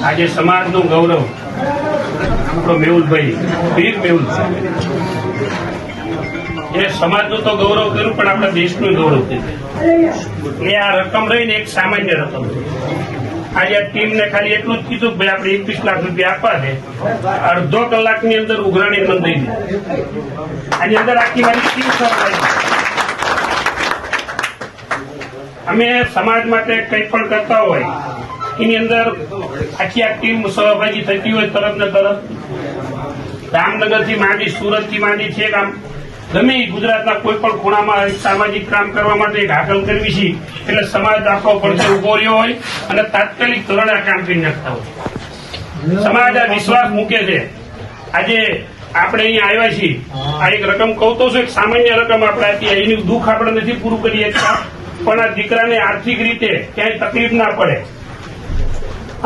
આજે સમાજનું ગૌરવ આપણો મેહુલભાઈ વીર મેહુલ એ સમાજનું તો ગૌરવ કર્યું પણ આપણા દેશનું ગૌરવ કર્યું. એ આ રકમ રહીને એક સામાન્ય રકમ આજે આ ટીમને ખાલી એટલું જ કીધું કે ભાઈ આપણે 21 લાખ રૂપિયા આપવા દે. અડધો કલાકની અંદર ઉઘરાણી બંધ થઈ ગઈ. આની અંદર આખી મારી ટીમ સહભાગી. અમે સમાજ માટે કંઈ પણ કરતા હોય એની અંદર આખી આ ટીમ સહભાગી થતી હોય તરત ને તરત. જામનગરથી માંડી, સુરતથી માંડી છે આમ ગમે ગુજરાતના કોઈ પણ ખૂણામાં સામાજિક કામ કરવા માટે એક હાકલ કરવી છે એટલે સમાજ આખો પડખે ઉભો રહ્યો હોય અને તાત્કાલિક ધોરણે આ કામ કરી નાખતા હોય. સમાજ આ વિશ્વાસ મૂકે છે. આજે આપણે અહીંયા આવ્યા છીએ, આ એક રકમ કહું તો છું, એક સામાન્ય રકમ આપણે આપીએ, એનું દુઃખ આપણે નથી પૂરું કરી શકતા, પણ આ દીકરાને આર્થિક રીતે ક્યાંય તકલીફ ના પડે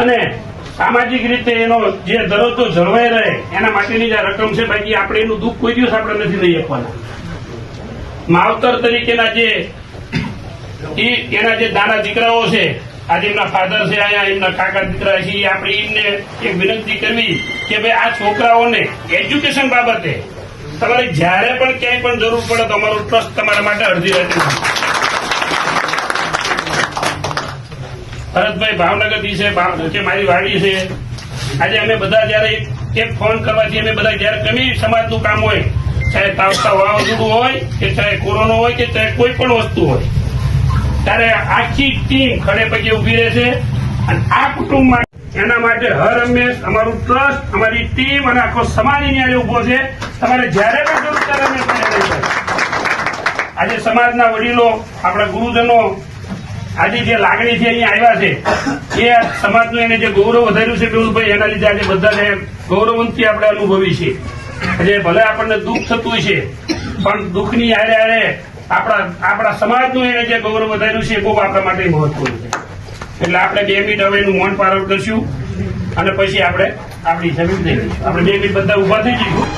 અને સામાજિક રીતે એનો જે દરજ્જો જળવાઈ રહે એના માટેની જે રકમ છે. બાકી આપણે એનું દુઃખ કોઈ દિવસ આપણે નથી લઈ શકવાના. માવતર તરીકેના એના જે નાના દીકરાઓ છે, આજે એમના ફાધર છે, અહીંયા એમના કાકા દીકરા છે, આપણે એમને એક વિનંતી કરવી કે ભાઈ આ છોકરાઓને એજ્યુકેશન બાબતે તમારે જયારે પણ ક્યાંય પણ જરૂર પડે તો અમારું ટ્રસ્ટ તમારા માટે અડધી રાતે. ભરતભાઈ ભાવનગરથી છે, મારી વાડી છે. આજે અમે બધા જયારે એક ફોન કરવાથી અમે બધા જયારે ગમે સમાજનું કામ હોય, ચાહે તાવતા વાવાઝોડું હોય કે ચાહે કોરોના હોય કે ચાહે કોઈ પણ વસ્તુ હોય, ત્યારે આખી ટીમ ખડે પગે ઉભી રહે છે. અને આ કુટુંબમાં એના માટે હર હંમેશ અમારું ટ્રસ્ટ, અમારી ટીમ અને આખો સમાજ અહીંયા ઉભો છે. તમારે જયારે પણ જરૂર ત્યારે અમે પડે. આજે સમાજના વડીલો, આપણા ગુરુજનો આજે જે લાગણી છે અહીંયા આવ્યા છે એ સમાજનું એને જે ગૌરવ વધાર્યું છે મેહુલભાઈ, એના લીધે આજે બધાને ગૌરવંતી આપણે અનુભવી છે. એટલે ભલે આપણને દુઃખ થતું છે પણ દુઃખની હારે હારે આપણા સમાજનું એને જે ગૌરવ વધાર્યું છે એ બહુ આપણા માટે મહત્વનું છે. એટલે આપણે 2 મિનિટ હવે એનું મૌન પારણ કરશું અને પછી આપણે આપણી જમીન લઈ લઈશું. આપણે 2 મિનિટ બધા ઉભા થઈ જઈશું.